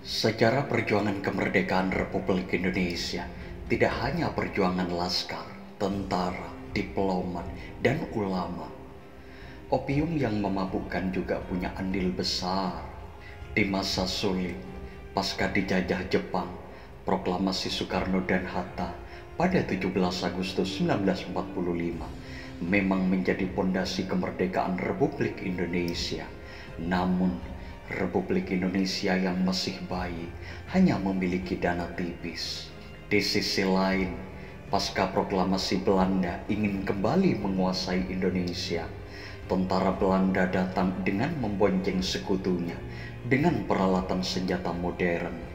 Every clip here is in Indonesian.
Sejarah perjuangan kemerdekaan Republik Indonesia tidak hanya perjuangan laskar, tentara, diplomat, dan ulama. Opium yang memabukkan juga punya andil besar. Di masa sulit, pasca dijajah Jepang, proklamasi Soekarno dan Hatta pada 17 Agustus 1945 memang menjadi pondasi kemerdekaan Republik Indonesia. Namun, Republik Indonesia yang masih bayi hanya memiliki dana tipis. Di sisi lain, pasca proklamasi Belanda ingin kembali menguasai Indonesia, tentara Belanda datang dengan membonceng sekutunya dengan peralatan senjata modern.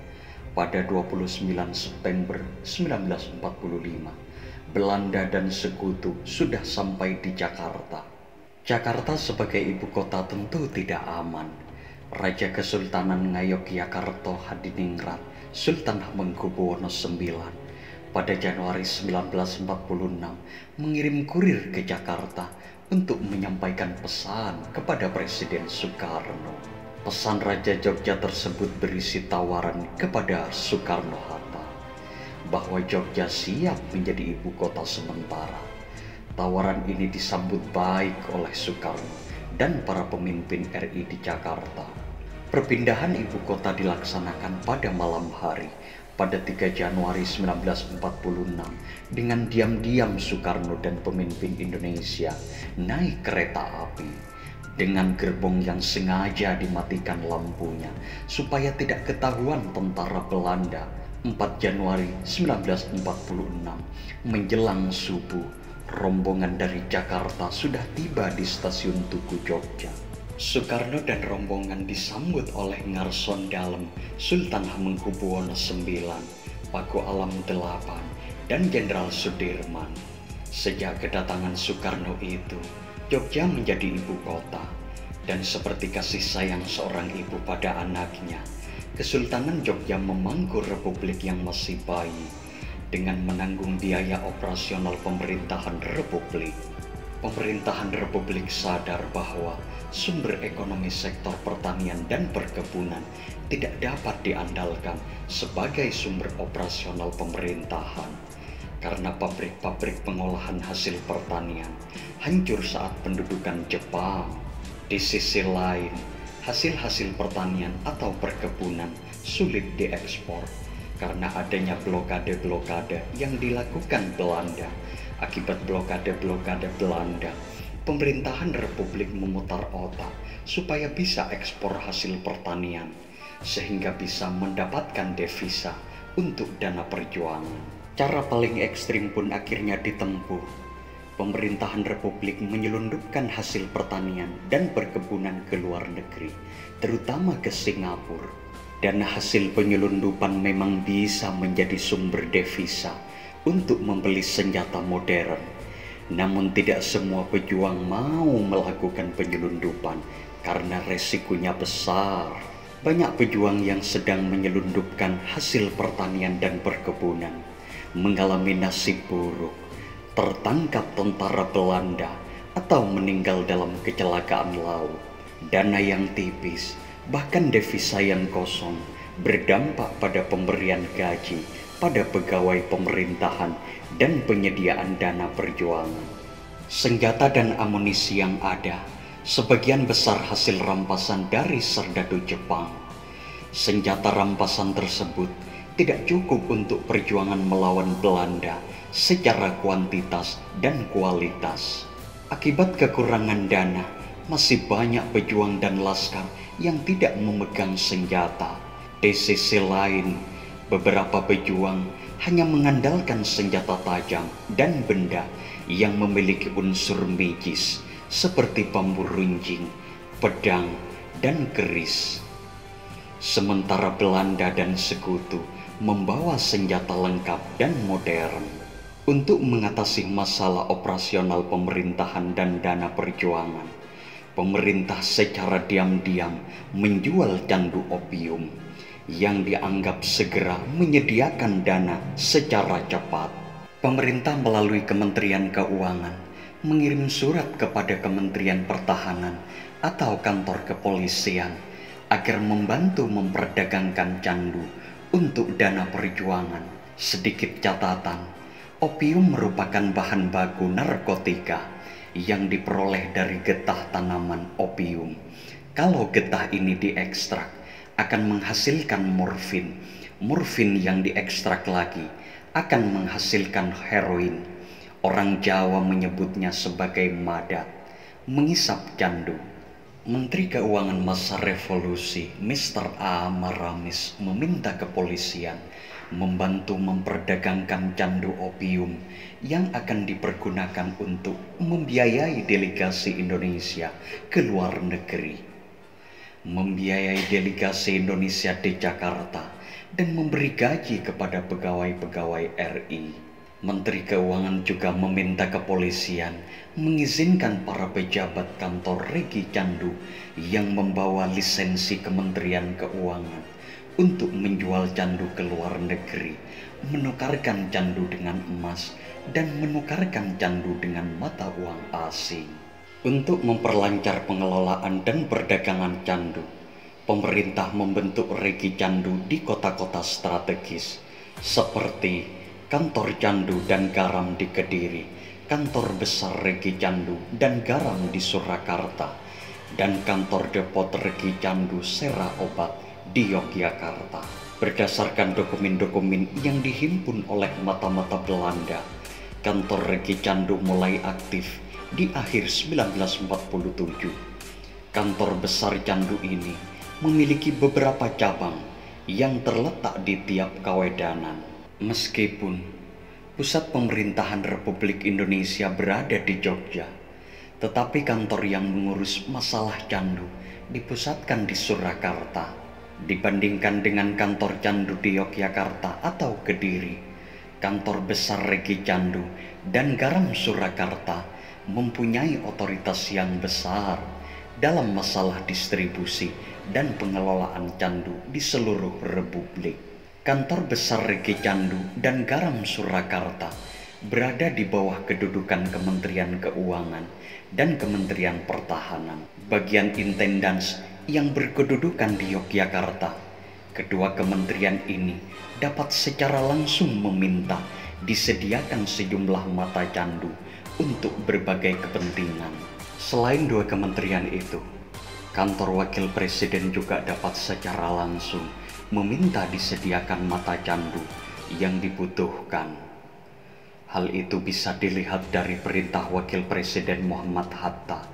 Pada 29 September 1945, Belanda dan sekutu sudah sampai di Jakarta. Jakarta sebagai ibu kota tentu tidak aman. Raja Kesultanan Ngayogyakarta Hadiningrat, Sultan Hamengkubuwono IX, pada Januari 1946 mengirim kurir ke Jakarta untuk menyampaikan pesan kepada Presiden Soekarno. Pesan Raja Jogja tersebut berisi tawaran kepada Soekarno-Hatta bahwa Jogja siap menjadi ibu kota sementara. Tawaran ini disambut baik oleh Soekarno dan para pemimpin RI di Jakarta. Perpindahan ibu kota dilaksanakan pada malam hari pada 3 Januari 1946 dengan diam-diam Soekarno dan pemimpin Indonesia naik kereta api dengan gerbong yang sengaja dimatikan lampunya supaya tidak ketahuan tentara Belanda. 4 Januari 1946 menjelang subuh, rombongan dari Jakarta sudah tiba di stasiun Tugu Jogja. Soekarno dan rombongan disambut oleh Ngarson Dalem, Sultan Hamengkubuwono IX, Paku Alam VIII, dan Jenderal Sudirman. Sejak kedatangan Soekarno itu, Jogja menjadi ibu kota, dan seperti kasih sayang seorang ibu pada anaknya, Kesultanan Jogja memangku republik yang masih bayi dengan menanggung biaya operasional pemerintahan republik. Pemerintahan republik sadar bahwa sumber ekonomi sektor pertanian dan perkebunan tidak dapat diandalkan sebagai sumber operasional pemerintahan karena pabrik-pabrik pengolahan hasil pertanian hancur saat pendudukan Jepang. Di sisi lain, hasil-hasil pertanian atau perkebunan sulit diekspor karena adanya blokade-blokade yang dilakukan Belanda. Akibat blokade-blokade Belanda, pemerintahan Republik memutar otak supaya bisa ekspor hasil pertanian, sehingga bisa mendapatkan devisa untuk dana perjuangan. Cara paling ekstrim pun akhirnya ditempuh. Pemerintahan Republik menyelundupkan hasil pertanian dan perkebunan ke luar negeri, terutama ke Singapura. Dan hasil penyelundupan memang bisa menjadi sumber devisa untuk membeli senjata modern. Namun tidak semua pejuang mau melakukan penyelundupan karena resikonya besar. Banyak pejuang yang sedang menyelundupkan hasil pertanian dan perkebunan mengalami nasib buruk, tertangkap tentara Belanda atau meninggal dalam kecelakaan laut. Dana yang tipis, bahkan devisa yang kosong berdampak pada pemberian gaji pada pegawai pemerintahan dan penyediaan dana perjuangan. Senjata dan amunisi yang ada sebagian besar hasil rampasan dari serdadu Jepang. Senjata rampasan tersebut tidak cukup untuk perjuangan melawan Belanda secara kuantitas dan kualitas. Akibat kekurangan dana, masih banyak pejuang dan laskar yang tidak memegang senjata. Di sisi lain, beberapa pejuang hanya mengandalkan senjata tajam dan benda yang memiliki unsur magis seperti bambu runcing, pedang, dan keris. Sementara Belanda dan sekutu membawa senjata lengkap dan modern. Untuk mengatasi masalah operasional pemerintahan dan dana perjuangan, pemerintah secara diam-diam menjual candu opium yang dianggap segera menyediakan dana secara cepat. Pemerintah melalui Kementerian Keuangan mengirim surat kepada Kementerian Pertahanan atau kantor kepolisian agar membantu memperdagangkan candu untuk dana perjuangan. Sedikit catatan, opium merupakan bahan baku narkotika yang diperoleh dari getah tanaman opium. Kalau getah ini diekstrak, akan menghasilkan morfin. Morfin yang diekstrak lagi akan menghasilkan heroin. Orang Jawa menyebutnya sebagai madat, mengisap candu. Menteri Keuangan masa revolusi, Mr. A. Maramis, meminta kepolisian membantu memperdagangkan candu opium yang akan dipergunakan untuk membiayai delegasi Indonesia ke luar negeri. Membiayai delegasi Indonesia di Jakarta dan memberi gaji kepada pegawai-pegawai RI. Menteri Keuangan juga meminta kepolisian mengizinkan para pejabat kantor Regi Candu yang membawa lisensi Kementerian Keuangan untuk menjual candu ke luar negeri, menukarkan candu dengan emas, dan menukarkan candu dengan mata uang asing. Untuk memperlancar pengelolaan dan perdagangan candu, pemerintah membentuk Regi Candu di kota-kota strategis seperti Kantor Candu dan Garam di Kediri, Kantor Besar Regi Candu dan Garam di Surakarta, dan Kantor Depot Regi Candu Sera Obat di Yogyakarta. Berdasarkan dokumen-dokumen yang dihimpun oleh mata-mata Belanda, Kantor Regi Candu mulai aktif di akhir 1947. Kantor besar candu ini memiliki beberapa cabang yang terletak di tiap kawedanan. Meskipun pusat pemerintahan Republik Indonesia berada di Jogja, tetapi kantor yang mengurus masalah candu dipusatkan di Surakarta. Dibandingkan dengan kantor candu di Yogyakarta atau Kediri, kantor besar Regi Candu dan Garam Surakarta mempunyai otoritas yang besar dalam masalah distribusi dan pengelolaan candu di seluruh Republik. Kantor besar Regi Candu dan Garam Surakarta berada di bawah kedudukan Kementerian Keuangan dan Kementerian Pertahanan. Bagian intendans yang berkedudukan di Yogyakarta, kedua kementerian ini dapat secara langsung meminta disediakan sejumlah mata candu untuk berbagai kepentingan. Selain dua kementerian itu, kantor wakil presiden juga dapat secara langsung meminta disediakan mata candu yang dibutuhkan. Hal itu bisa dilihat dari perintah Wakil Presiden Muhammad Hatta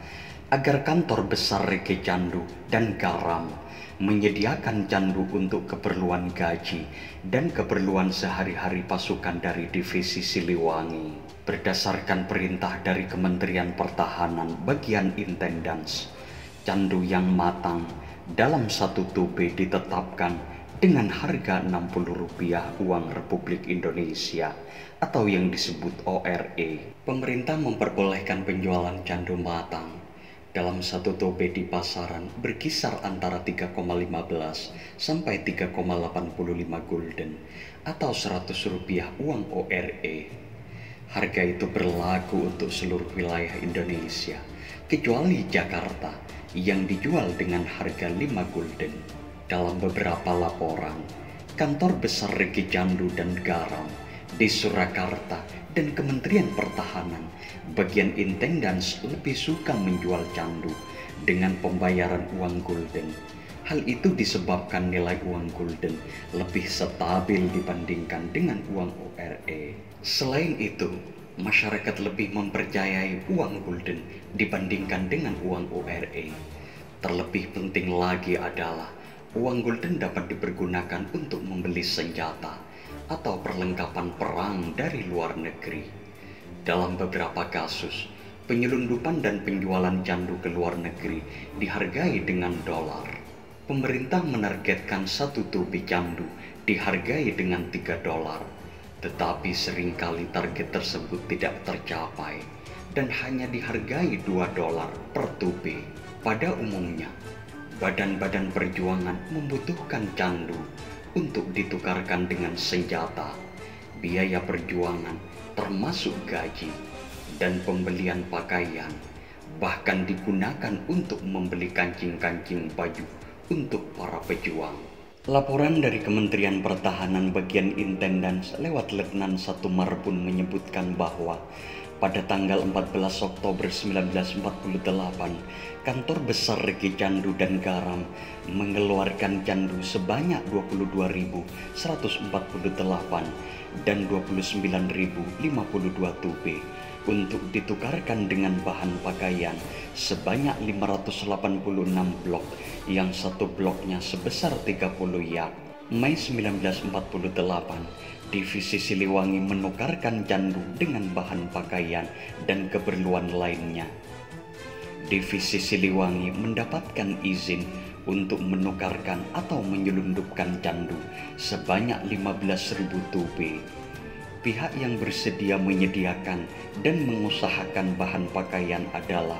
agar kantor besar Regi Candu dan Garam menyediakan candu untuk keperluan gaji dan keperluan sehari-hari pasukan dari Divisi Siliwangi. Berdasarkan perintah dari Kementerian Pertahanan bagian intendans, candu yang matang dalam satu tube ditetapkan dengan harga Rp60 uang Republik Indonesia atau yang disebut ORE. Pemerintah memperbolehkan penjualan candu matang dalam satu tobe di pasaran berkisar antara 3,15 sampai 3,85 gulden atau Rp100 uang ORE. Harga itu berlaku untuk seluruh wilayah Indonesia kecuali Jakarta yang dijual dengan harga 5 gulden. Dalam beberapa laporan, kantor besar Regi Candu dan Garam di Surakarta dan Kementerian Pertahanan bagian intendans lebih suka menjual candu dengan pembayaran uang gulden. Hal itu disebabkan nilai uang gulden lebih stabil dibandingkan dengan uang ORE. Selain itu, masyarakat lebih mempercayai uang gulden dibandingkan dengan uang ORE. Terlebih penting lagi adalah uang gulden dapat dipergunakan untuk membeli senjata atau perlengkapan perang dari luar negeri. Dalam beberapa kasus, penyelundupan dan penjualan candu ke luar negeri dihargai dengan dolar. Pemerintah menargetkan satu tubi candu dihargai dengan $3, tetapi seringkali target tersebut tidak tercapai dan hanya dihargai $2 per tubi. Pada umumnya, badan-badan perjuangan membutuhkan candu untuk ditukarkan dengan senjata, biaya perjuangan termasuk gaji, dan pembelian pakaian, bahkan digunakan untuk membeli kancing-kancing baju untuk para pejuang. Laporan dari Kementerian Pertahanan bagian Intendans lewat Letnan 1 Marbun menyebutkan bahwa pada tanggal 14 Oktober 1948, Kantor Besar Regi Candu dan Garam mengeluarkan candu sebanyak 22.148 dan 29.052 tube untuk ditukarkan dengan bahan pakaian sebanyak 586 blok, yang satu bloknya sebesar 30 yak. Mei 1948, Divisi Siliwangi menukarkan candu dengan bahan pakaian dan keperluan lainnya. Divisi Siliwangi mendapatkan izin untuk menukarkan atau menyelundupkan candu sebanyak 15.000 tube. Pihak yang bersedia menyediakan dan mengusahakan bahan pakaian adalah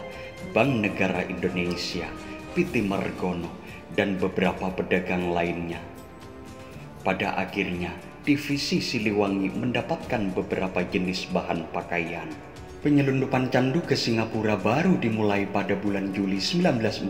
Bank Negara Indonesia, PT Margono, dan beberapa pedagang lainnya. Pada akhirnya, Divisi Siliwangi mendapatkan beberapa jenis bahan pakaian. Penyelundupan candu ke Singapura baru dimulai pada bulan Juli 1947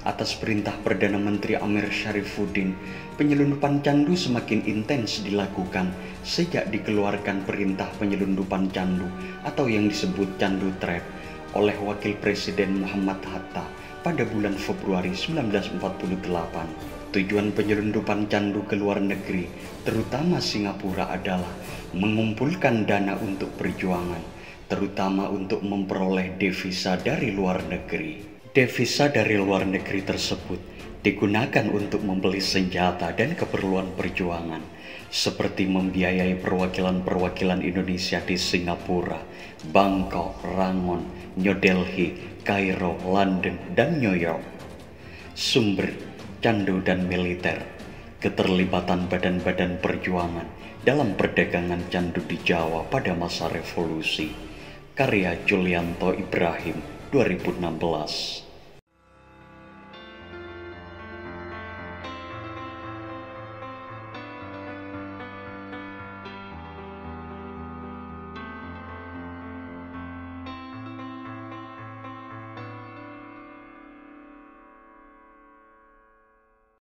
atas perintah Perdana Menteri Amir Syarifuddin. Penyelundupan candu semakin intens dilakukan sejak dikeluarkan perintah penyelundupan candu atau yang disebut candu trap oleh Wakil Presiden Muhammad Hatta pada bulan Februari 1948. Tujuan penyelundupan candu ke luar negeri, terutama Singapura, adalah mengumpulkan dana untuk perjuangan, terutama untuk memperoleh devisa dari luar negeri. Devisa dari luar negeri tersebut digunakan untuk membeli senjata dan keperluan perjuangan, seperti membiayai perwakilan-perwakilan Indonesia di Singapura, Bangkok, Rangon, New Delhi, Kairo, London, dan New York. Sumber candu dan militer, keterlibatan badan-badan perjuangan dalam perdagangan candu di Jawa pada masa revolusi. Karya Julianto Ibrahim, 2016.